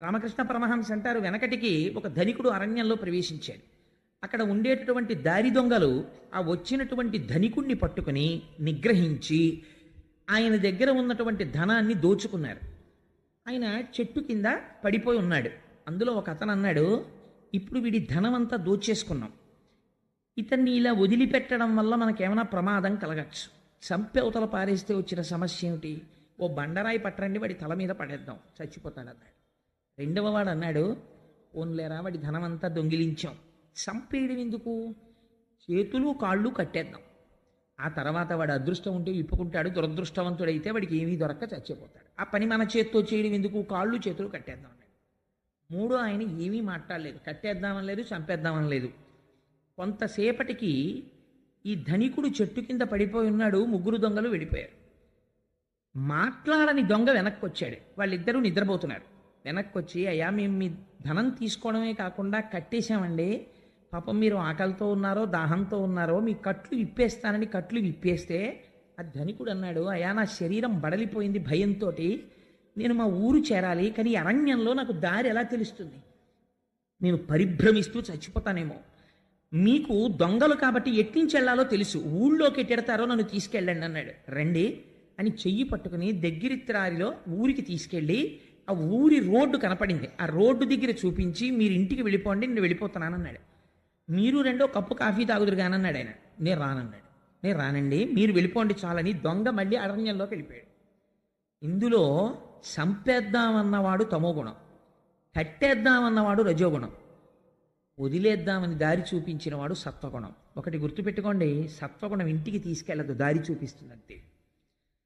రామకృష్ణ పరమహంస అంటారు, వెనకటికి ఒక ధనికుడు అరణ్యంలో ప్రవేశించాడు. అక్కడ ఉండేటటువంటి దారి దొంగలు ఆ వచ్చినటువంటి ధనికుణ్ణి పట్టుకుని నిగ్రహించి ఆయన దగ్గర ఉన్నటువంటి ధనాన్ని దోచుకున్నారు. ఆయన చెట్టు కింద పడిపోయి ఉన్నాడు. అందులో ఒక అతను అన్నాడు, ఇప్పుడు వీడి ధనం అంతా దోచేసుకున్నాం, ఇతన్ని ఇలా వదిలిపెట్టడం వల్ల మనకేమైనా ప్రమాదం కలగచ్చు, చంపి అవతల పారేస్తే వచ్చిన సమస్య ఏమిటి, ఓ బండరాయి పట్టరండి వాడి తల మీద పడేద్దాం, చచ్చిపోతాడు అన్నాడు. రెండవ వాడు అన్నాడు, ఓన్లేరా వాడి ధనం అంతా దొంగిలించాం, చంపేయడం ఎందుకు, చేతులు కాళ్ళు కట్టేద్దాం, ఆ తర్వాత వాడు అదృష్టం ఉంటే విప్పుకుంటాడు, దురదృష్టవంతుడైతే వాడికి ఏమీ దొరక్క చచ్చిపోతాడు, ఆ పని మన చేత్తో చేయడం ఎందుకు, కాళ్ళు చేతులు కట్టేద్దాం అన్నాడు. మూడో ఆయన ఏమీ మాట్లాడలేదు, కట్టేద్దామని లేదు, చంపేద్దామని లేదు. కొంతసేపటికి ఈ ధనికుడు చెట్టు కింద పడిపోయి ఉన్నాడు, ముగ్గురు దొంగలు వెళ్ళిపోయారు. మాట్లాడని దొంగ వెనక్కి వచ్చాడు, వాళ్ళిద్దరూ నిద్రపోతున్నారు. వెనక్కి వచ్చి, అయ్యా మేము మీ ధనం తీసుకోవడమే కాకుండా కట్టేశామండి, పాపం మీరు ఆకలితో ఉన్నారో దాహంతో ఉన్నారో మీ కట్లు విప్పేస్తానని కట్లు విప్పేస్తే ఆ ధనికుడు అన్నాడు, అయ్యా నా శరీరం బడలిపోయింది భయంతో, నేను మా ఊరు చేరాలి, కానీ అరణ్యంలో నాకు దారి ఎలా తెలుస్తుంది, నేను పరిభ్రమిస్తూ చచ్చిపోతానేమో, మీకు దొంగలు కాబట్టి ఎట్నుంచి వెళ్ళాలో తెలుసు, ఊళ్ళోకి ఎట్టెడతారో నన్ను తీసుకెళ్ళండి అన్నాడు. రండి అని చెయ్యి పట్టుకుని దగ్గరిత్రారిలో ఊరికి తీసుకెళ్ళి ఆ ఊరి రోడ్డు కనపడింది, ఆ రోడ్డు దగ్గర చూపించి మీరు ఇంటికి వెళ్ళిపోండి, నేను వెళ్ళిపోతున్నానన్నాడు. మీరు రెండో కప్పు కాఫీ తాగుదురు కానన్నాడు ఆయన. నేను రానన్నాడు. నేను రానండి, మీరు వెళ్ళిపోండి చాలని దొంగ మళ్ళీ అరణ్యంలోకి వెళ్ళిపోయాడు. ఇందులో చంపేద్దామన్నవాడు తమోగుణం, కట్టేద్దామన్నవాడు రజోగుణం, వదిలేద్దామని దారి చూపించిన వాడు సత్వగుణం. ఒకటి గుర్తుపెట్టుకోండి, సత్వగుణం ఇంటికి తీసుకెళ్ళదు, దారి చూపిస్తుంది అంతే.